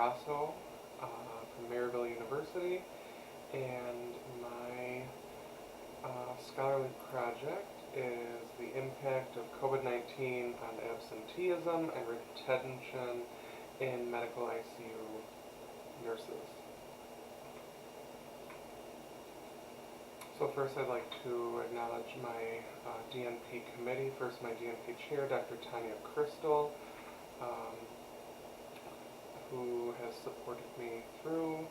Grasso from Maryville University, and my scholarly project is the impact of COVID-19 on absenteeism and retention in medical ICU nurses. So first I'd like to acknowledge my DNP committee. First, my DNP chair, Dr. Tanya Crystal, who has supported me through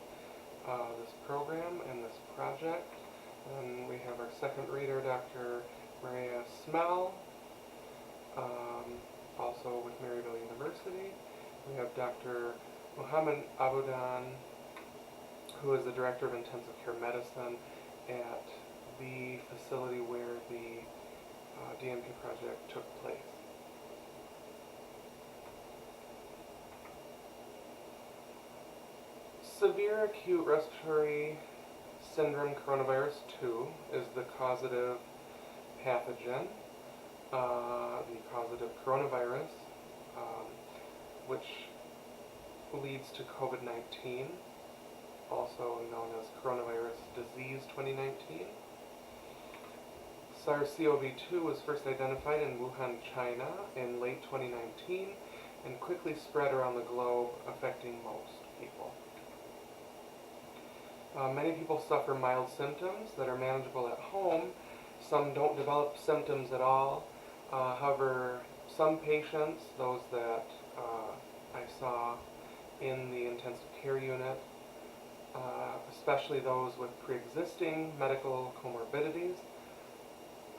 this program and this project. And we have our second reader, Dr. Maria Smell, also with Maryville University. We have Dr. Mohammed Abudan, who is the Director of Intensive Care Medicine at the facility where the DNP project took place. Severe acute respiratory syndrome coronavirus 2 is the causative pathogen, the causative coronavirus, which leads to COVID-19, also known as coronavirus disease 2019. SARS-CoV-2 was first identified in Wuhan, China in late 2019 and quickly spread around the globe, affecting most people. Many people suffer mild symptoms that are manageable at home. Some don't develop symptoms at all. However, some patients, those that I saw in the intensive care unit, especially those with pre-existing medical comorbidities,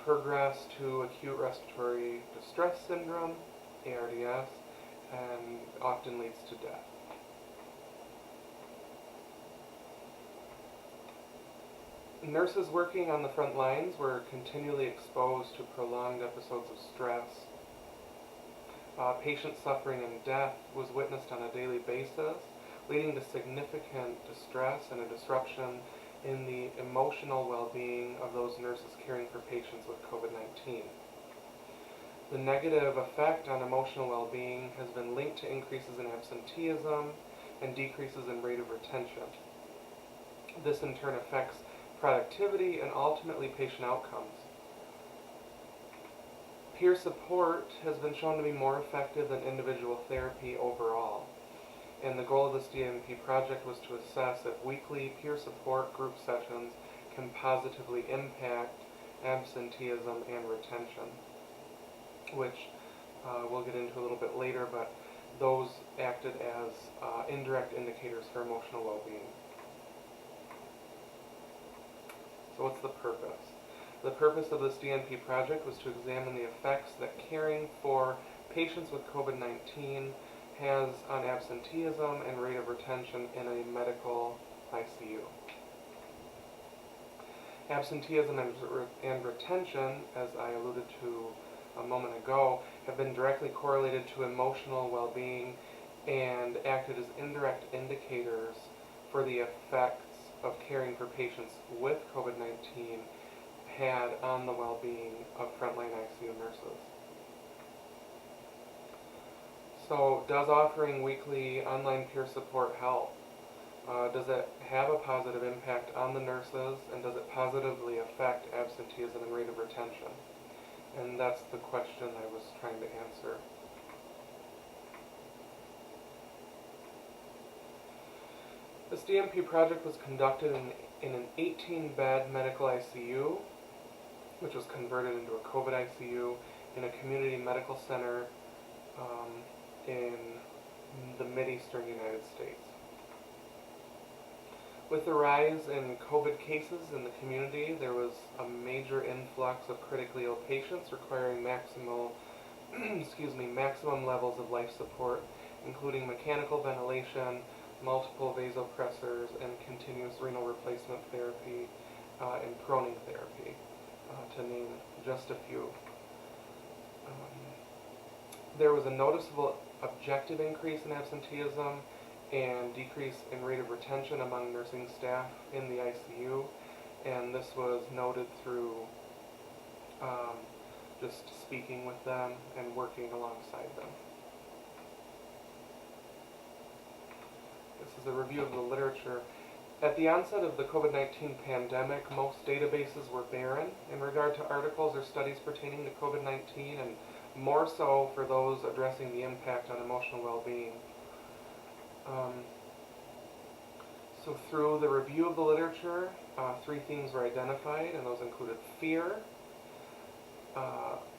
progress to acute respiratory distress syndrome, ARDS, and often leads to death. Nurses working on the front lines were continually exposed to prolonged episodes of stress. Patient suffering and death was witnessed on a daily basis, leading to significant distress and a disruption in the emotional well-being of those nurses caring for patients with COVID-19. The negative effect on emotional well-being has been linked to increases in absenteeism and decreases in rate of retention. This in turn affects productivity and ultimately patient outcomes. Peer support has been shown to be more effective than individual therapy overall. And the goal of this DNP project was to assess if weekly peer support group sessions can positively impact absenteeism and retention, which we'll get into a little bit later, but those acted as indirect indicators for emotional well-being. So what's the purpose? The purpose of this DNP project was to examine the effects that caring for patients with COVID-19 has on absenteeism and rate of retention in a medical ICU. Absenteeism and retention, as I alluded to a moment ago, have been directly correlated to emotional well-being and acted as indirect indicators for the effects of caring for patients with COVID-19 had on the well-being of frontline ICU nurses. So, does offering weekly online peer support help? Does it have a positive impact on the nurses, and does it positively affect absenteeism and rate of retention? And that's the question I was trying to answer. This DNP project was conducted in an 18-bed medical ICU, which was converted into a COVID ICU in a community medical center in the mid-eastern United States. With the rise in COVID cases in the community, there was a major influx of critically ill patients requiring maximum levels of life support, including mechanical ventilation, multiple vasopressors, and continuous renal replacement therapy and proning therapy, to name just a few. There was a noticeable objective increase in absenteeism and decrease in rate of retention among nursing staff in the ICU, and this was noted through just speaking with them and working alongside them. This is a review of the literature. At the onset of the COVID-19 pandemic, most databases were barren in regard to articles or studies pertaining to COVID-19, and more so for those addressing the impact on emotional well-being. So through the review of the literature, 3 themes were identified, and those included fear.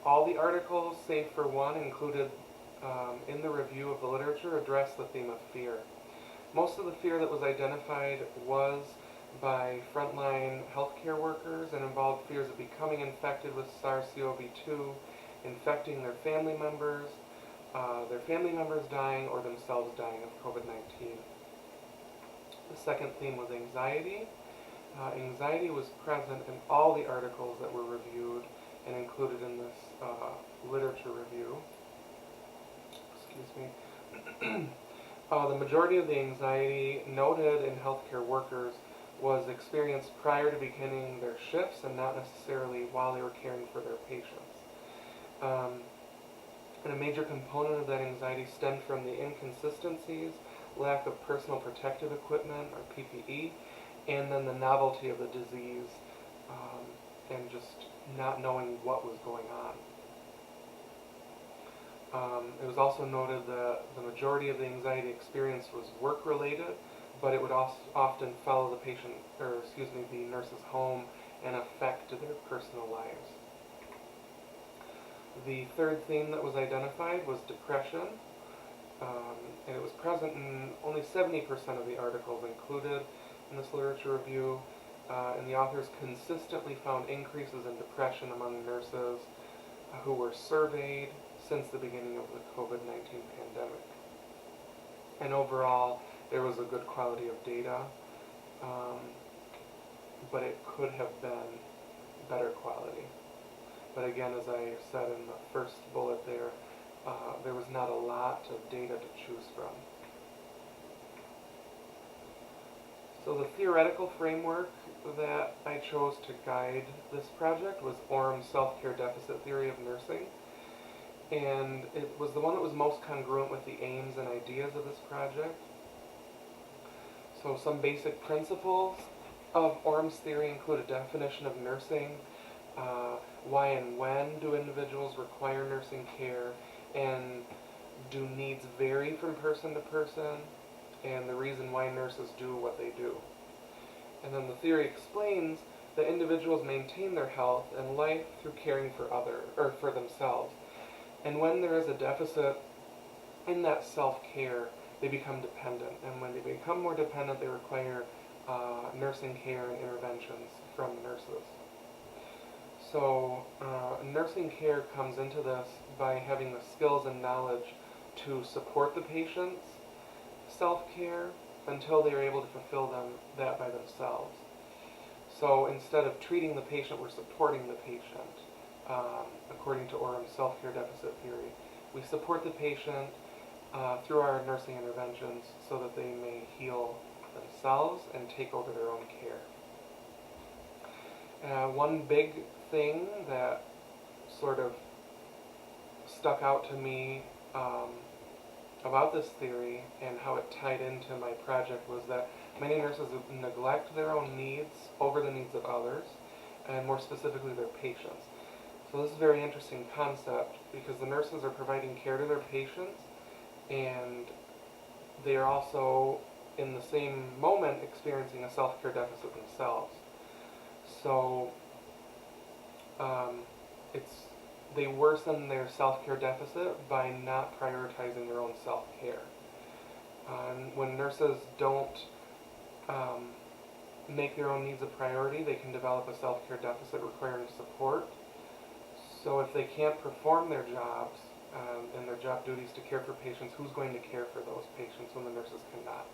All the articles, save for one, included in the review of the literature addressed the theme of fear. Most of the fear that was identified was by frontline healthcare workers and involved fears of becoming infected with SARS-CoV-2, infecting their family members dying, or themselves dying of COVID-19. The second theme was anxiety. Anxiety was present in all the articles that were reviewed and included in this literature review. Excuse me. The majority of the anxiety noted in healthcare workers was experienced prior to beginning their shifts and not necessarily while they were caring for their patients. And a major component of that anxiety stemmed from the inconsistencies, lack of personal protective equipment, or PPE, and then the novelty of the disease, and just not knowing what was going on. It was also noted that the majority of the anxiety experience was work-related, but it would often follow the patient, the nurse's home and affect their personal lives. The third theme that was identified was depression, and it was present in only 70% of the articles included in this literature review, and the authors consistently found increases in depression among nurses who were surveyed since the beginning of the COVID-19 pandemic. And overall, there was a good quality of data, but it could have been better quality. But again, as I said in the first bullet there was not a lot of data to choose from. So the theoretical framework that I chose to guide this project was Orm's self-care deficit theory of nursing. And it was the one that was most congruent with the aims and ideas of this project. So some basic principles of Orm's theory include a definition of nursing, why and when do individuals require nursing care, and do needs vary from person to person, and the reason why nurses do what they do. And then the theory explains that individuals maintain their health and life through caring for themselves. And when there is a deficit in that self-care, they become dependent. And when they become more dependent, they require nursing care and interventions from nurses. So nursing care comes into this by having the skills and knowledge to support the patient's self-care until they are able to fulfill that by themselves. So instead of treating the patient, we're supporting the patient. According to Orm's self-care deficit theory, we support the patient through our nursing interventions so that they may heal themselves and take over their own care. One big thing that sort of stuck out to me about this theory and how it tied into my project was that many nurses neglect their own needs over the needs of others, and more specifically their patients. So this is a very interesting concept because the nurses are providing care to their patients, and they are also in the same moment experiencing a self-care deficit themselves. So they worsen their self-care deficit by not prioritizing their own self-care. When nurses don't make their own needs a priority, they can develop a self-care deficit requiring support. So if they can't perform their jobs and their job duties to care for patients, who's going to care for those patients when the nurses cannot?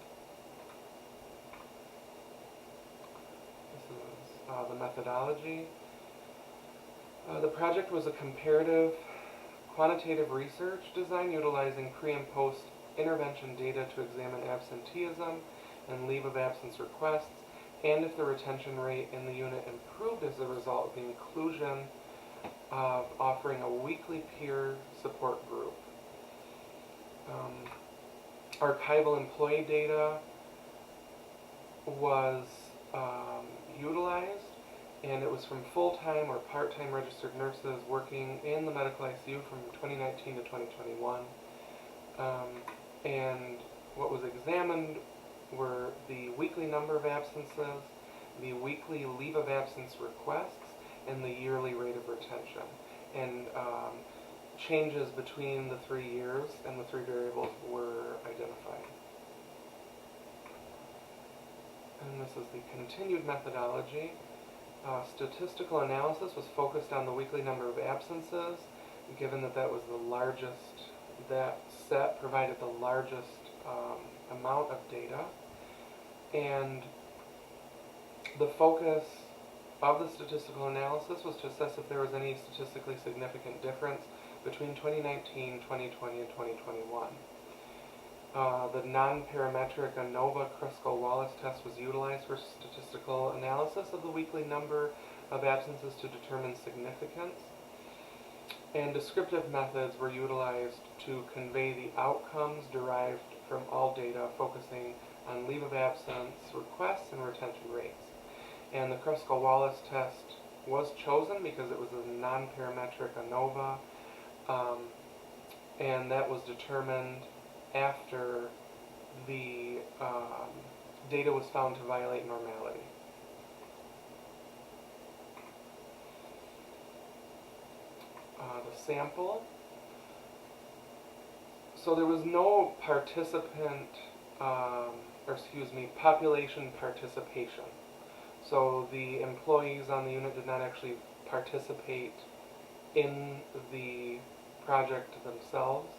This is the methodology. The project was a comparative quantitative research design utilizing pre- and post-intervention data to examine absenteeism and leave of absence requests, and if the retention rate in the unit improved as a result of the inclusion of offering a weekly peer support group. Archival employee data was utilized, and it was from full-time or part-time registered nurses working in the medical ICU from 2019 to 2021. And what was examined were the weekly number of absences, the weekly leave of absence requests, and the yearly rate of retention. And changes between the 3 years and the 3 variables were identified. And this is the continued methodology. Statistical analysis was focused on the weekly number of absences, given that that was the largest, that set provided the largest amount of data. And the focus of the statistical analysis was to assess if there was any statistically significant difference between 2019, 2020, and 2021. The non-parametric ANOVA Kruskal-Wallis test was utilized for statistical analysis of the weekly number of absences to determine significance. And descriptive methods were utilized to convey the outcomes derived from all data, focusing on leave of absence requests and retention rates. And the Kruskal-Wallis test was chosen because it was a non-parametric ANOVA, and that was determined after the data was found to violate normality. The sample. So there was no population participation. So the employees on the unit did not actually participate in the project themselves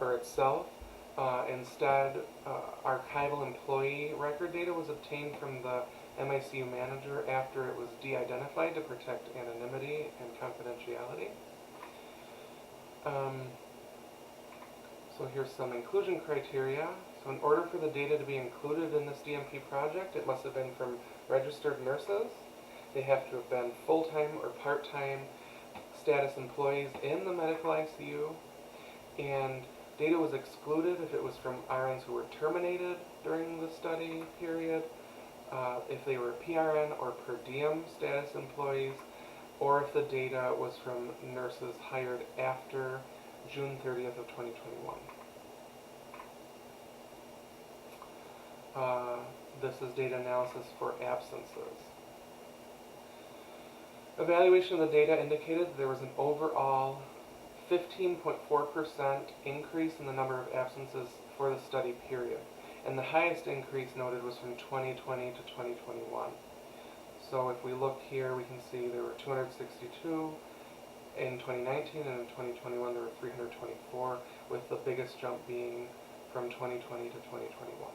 or itself. Instead, archival employee record data was obtained from the MICU manager after it was de-identified to protect anonymity and confidentiality. So here's some inclusion criteria. So in order for the data to be included in this DMP project, it must have been from registered nurses. They have to have been full-time or part-time status employees in the medical ICU. And data was excluded if it was from RNs who were terminated during the study period, if they were PRN or per diem status employees, or if the data was from nurses hired after June 30th of 2021. This is data analysis for absences. Evaluation of the data indicated that there was an overall 15.4% increase in the number of absences for the study period. And the highest increase noted was from 2020 to 2021. So if we look here, we can see there were 262 in 2019, and in 2021 there were 324, with the biggest jump being from 2020 to 2021.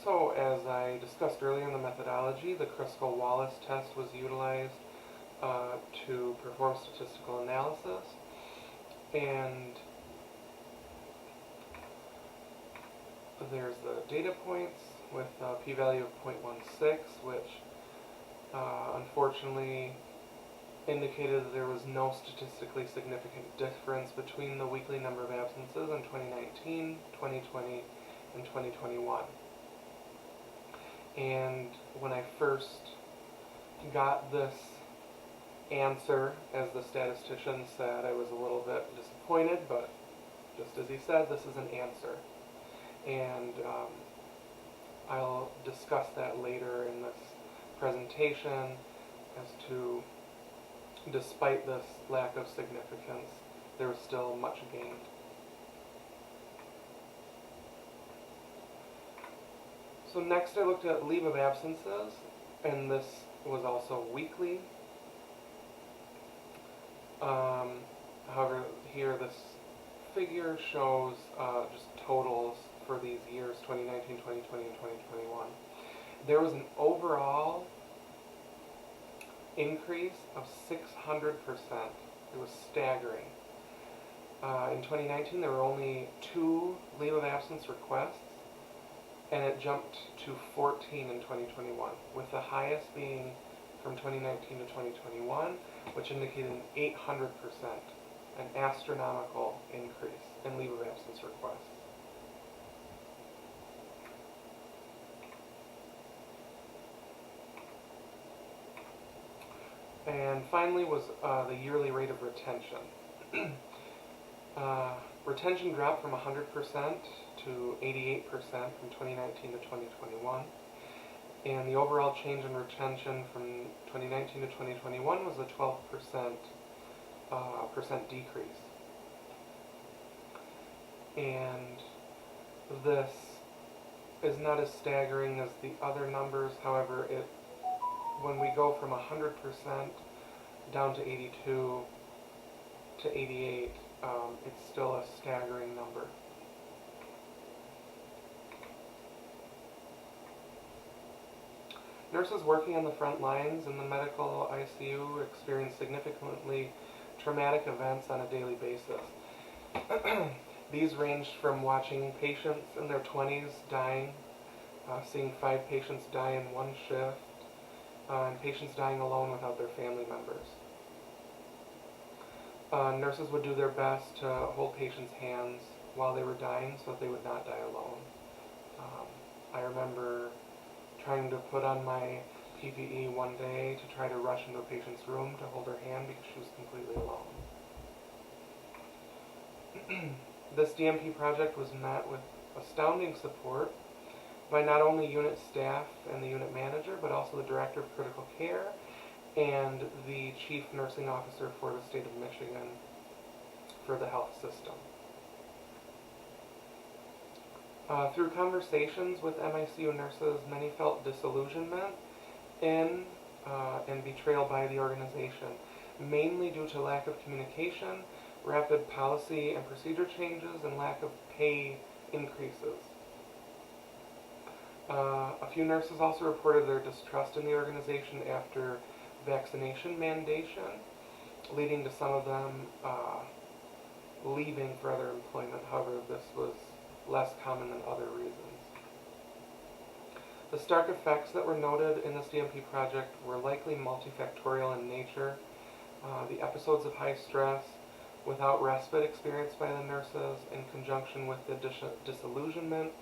So, as I discussed earlier in the methodology, the Kruskal-Wallis test was utilized to perform statistical analysis, and there's the data points with a p-value of 0.16, which unfortunately indicated that there was no statistically significant difference between the weekly number of absences in 2019, 2020, and 2021. And when I first got this answer, as the statistician said, I was a little bit disappointed, but just as he said, this is an answer. And I'll discuss that later in this presentation as to, despite this lack of significance, there was still much gained. So next I looked at leave of absences, and this was also weekly. However, here this figure shows just totals for these years, 2019, 2020, and 2021. There was an overall increase of 600%. It was staggering. In 2019, there were only 2 leave of absence requests, and it jumped to 14 in 2021, with the highest being from 2019 to 2021, which indicated an 800% an astronomical increase in leave of absence requests. And finally was the yearly rate of retention. Retention dropped from 100% to 88% from 2019 to 2021. And the overall change in retention from 2019 to 2021 was a 12% decrease. And this is not as staggering as the other numbers. However, when we go from 100% down to 82 to 88, it's still a staggering number. Nurses working on the front lines in the medical ICU experience significantly traumatic events on a daily basis. These ranged from watching patients in their 20s dying, seeing 5 patients die in one shift, and patients dying alone without their family members. Nurses would do their best to hold patients' hands while they were dying so that they would not die alone. I remember trying to put on my PPE one day to try to rush into a patient's room to hold her hand because she was completely alone. This DMP project was met with astounding support by not only unit staff and the unit manager, but also the director of critical care and the chief nursing officer for the state of Michigan for the health system. Through conversations with MICU nurses, many felt disillusionment and betrayal by the organization, mainly due to lack of communication, rapid policy and procedure changes, and lack of pay increases. A few nurses also reported their distrust in the organization after vaccination mandation, leading to some of them leaving for other employment. However, this was less common than other reasons. The stark effects that were noted in this DMP project were likely multifactorial in nature. The episodes of high stress without respite experienced by the nurses in conjunction with the disillusionment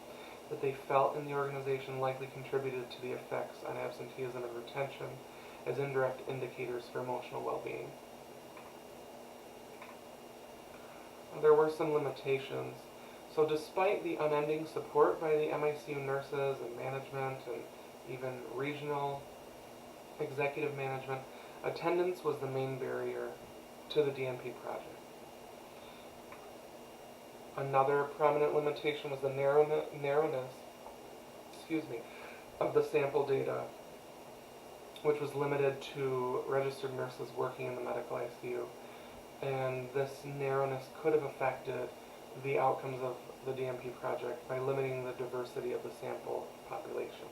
that they felt in the organization likely contributed to the effects on absenteeism and retention as indirect indicators for emotional well-being. There were some limitations. So despite the unending support by the MICU nurses and management and even regional executive management, attendance was the main barrier to the DMP project. Another prominent limitation was the narrowness of the sample data, which was limited to registered nurses working in the medical ICU. And this narrowness could have affected the outcomes of the DMP project by limiting the diversity of the sample population.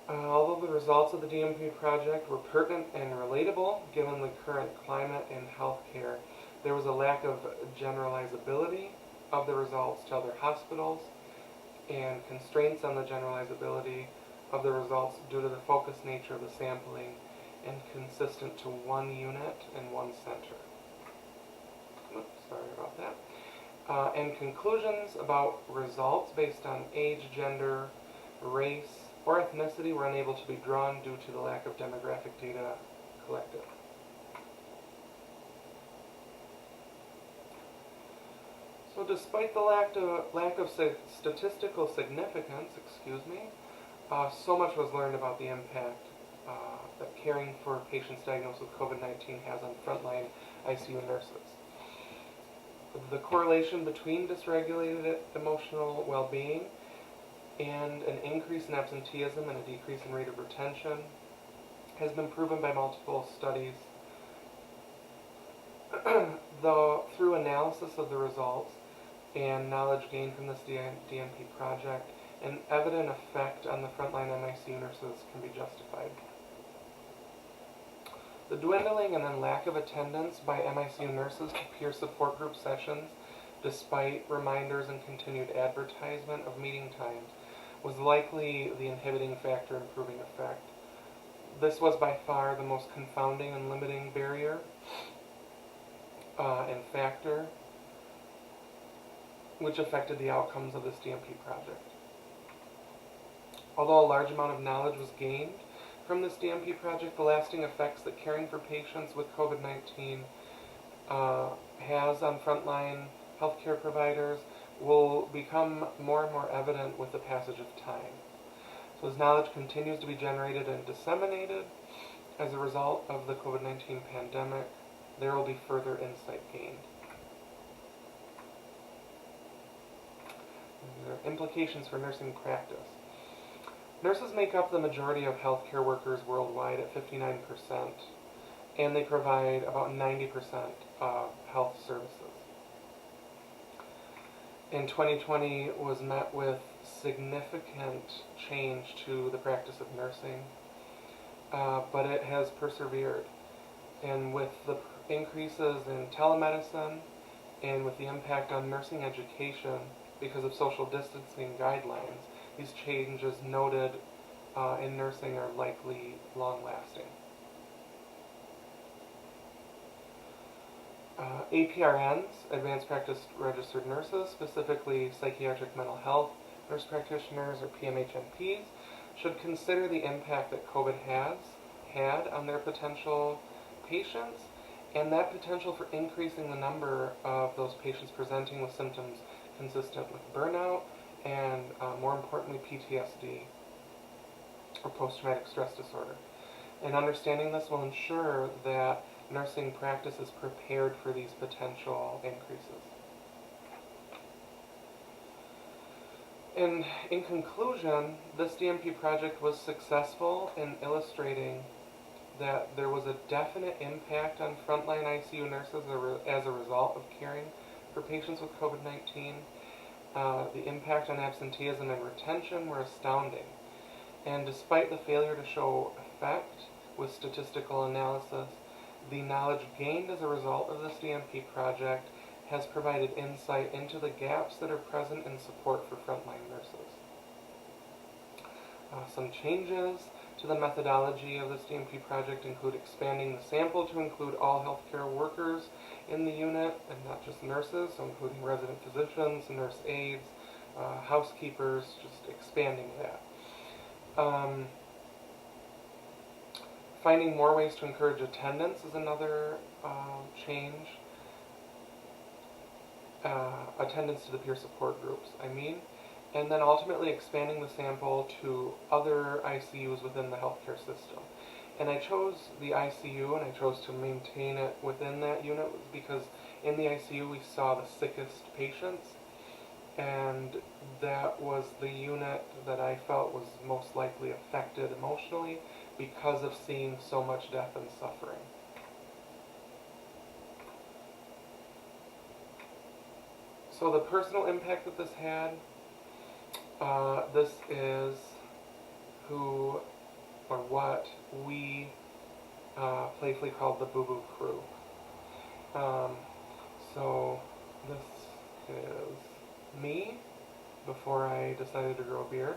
Although the results of the DMP project were pertinent and relatable given the current climate in healthcare, there was a lack of generalizability of the results to other hospitals and constraints on the generalizability of the results due to the focused nature of the sampling and consistent to one unit and one center. Oops, sorry about that. And conclusions about results based on age, gender, race, or ethnicity were unable to be drawn due to the lack of demographic data collected. So despite the lack of statistical significance, so much was learned about the impact that caring for patients diagnosed with COVID-19 has on frontline ICU nurses. The correlation between dysregulated emotional well-being and an increase in absenteeism and a decrease in rate of retention has been proven by multiple studies. Though through analysis of the results and knowledge gained from this DMP project, an evident effect on the frontline MICU nurses can be justified. The dwindling and then lack of attendance by MICU nurses to peer support group sessions, despite reminders and continued advertisement of meeting times, was likely the inhibiting factor in proving effect. This was by far the most confounding and limiting barrier. and factor which affected the outcomes of this DMP project. Although a large amount of knowledge was gained from this DMP project, the lasting effects that caring for patients with COVID-19 has on frontline healthcare providers will become more and more evident with the passage of time. So as knowledge continues to be generated and disseminated as a result of the COVID-19 pandemic, there will be further insight gained. There are implications for nursing practice. Nurses make up the majority of healthcare workers worldwide at 59%, and they provide about 90% of health services. In 2020 was met with significant change to the practice of nursing, but it has persevered. And with the increases in telemedicine and with the impact on nursing education because of social distancing guidelines, these changes noted in nursing are likely long-lasting. APRNs, Advanced Practice Registered Nurses, specifically psychiatric mental health nurse practitioners or PMHNPs, should consider the impact that COVID has had on their potential patients and that potential for increasing the number of those patients presenting with symptoms consistent with burnout and, more importantly, PTSD or post-traumatic stress disorder. And understanding this will ensure that nursing practice is prepared for these potential increases. And in conclusion, this DMP project was successful in illustrating that there was a definite impact on frontline ICU nurses as a result of caring for patients with COVID-19. The impact on absenteeism and retention were astounding. And despite the failure to show effect with statistical analysis, the knowledge gained as a result of this DMP project has provided insight into the gaps that are present in support for frontline nurses. Some changes to the methodology of this DMP project include expanding the sample to include all healthcare workers in the unit and not just nurses, so including resident physicians, nurse aides, housekeepers, just expanding that. Finding more ways to encourage attendance is another change. Attendance to the peer support groups, and then ultimately expanding the sample to other ICUs within the healthcare system. And I chose the ICU and I chose to maintain it within that unit because in the ICU we saw the sickest patients, and that was the unit that I felt was most likely affected emotionally because of seeing so much death and suffering. So the personal impact that this had, this is who or what we playfully called the Boo Boo Crew. So this is me before I decided to grow a beard,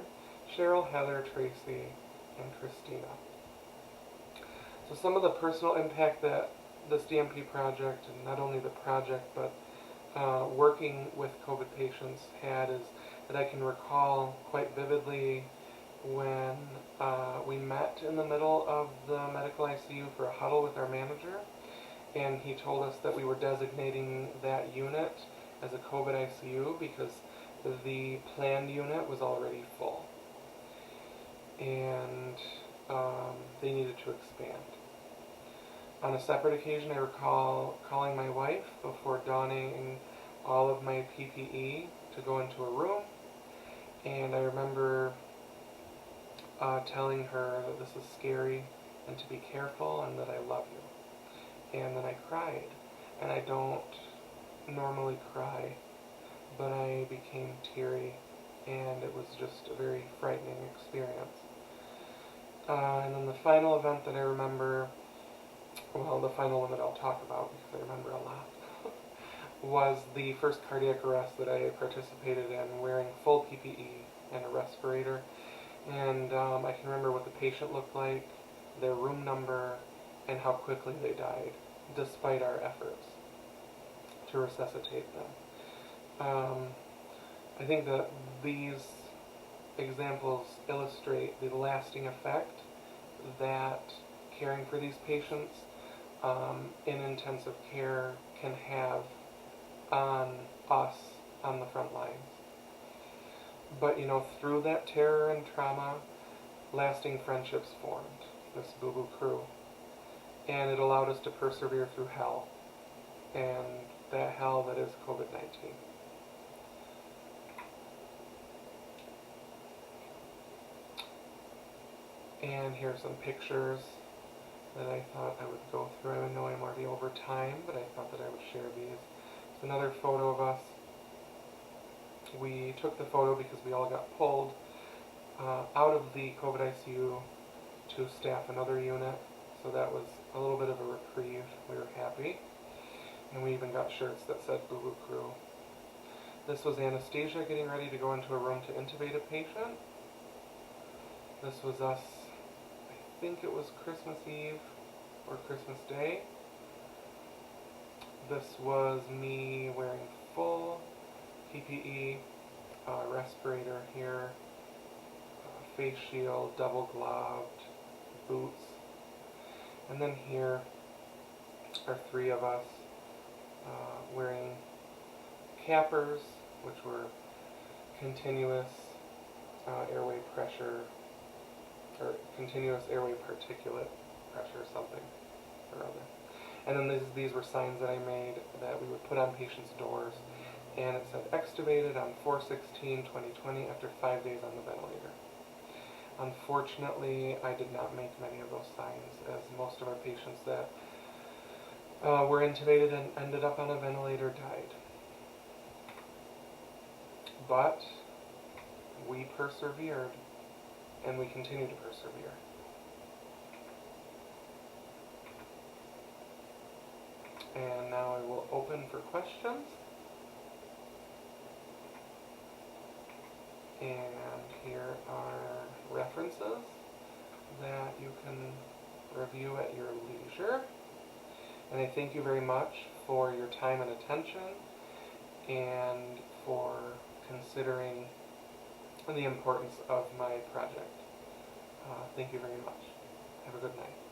Cheryl, Heather, Tracy, and Christina. So some of the personal impact that this DMP project, and not only the project, but working with COVID patients had is that I can recall quite vividly when we met in the middle of the medical ICU for a huddle with our manager, and he told us that we were designating that unit as a COVID ICU because the planned unit was already full, and they needed to expand. On a separate occasion, I recall calling my wife before donning all of my PPE to go into a room, and I remember telling her that this is scary and to be careful and that I love you. And then I cried, and I don't normally cry, but I became teary, and it was just a very frightening experience. And then the final event that I remember, well, the final one that I'll talk about because I remember a lot, was the first cardiac arrest that I participated in, wearing full PPE and a respirator. And I can remember what the patient looked like, their room number, and how quickly they died, despite our efforts. to resuscitate them. I think that these examples illustrate the lasting effect that caring for these patients in intensive care can have on us on the front lines. But through that terror and trauma, lasting friendships formed, this Boo Boo crew. And it allowed us to persevere through hell, and that hell that is COVID-19. And here are some pictures that I thought I would go through. I know I'm already over time, but I thought that I would share these. It's another photo of us. We took the photo because we all got pulled out of the COVID ICU to staff another unit, so that was a little bit of a reprieve. We were happy, and we even got shirts that said Boo Boo Crew. This was anesthesia getting ready to go into a room to intubate a patient. This was us, I think it was Christmas Eve or Christmas Day. This was me wearing full PPE, respirator here, face shield, double gloved, boots. And then here are three of us wearing cappers, which were continuous airway pressure, or continuous airway particulate pressure, something or other. And then these were signs that I made that we would put on patients' doors, and it said extubated on 4/16/2020 after 5 days on the ventilator. Unfortunately, I did not make many of those signs, as most of our patients that were intubated and ended up on a ventilator died. But we persevered, and we continue to persevere. And now I will open for questions. And here are references that you can review at your leisure. And I thank you very much for your time and attention, and for considering the importance of my project. Thank you very much. Have a good night.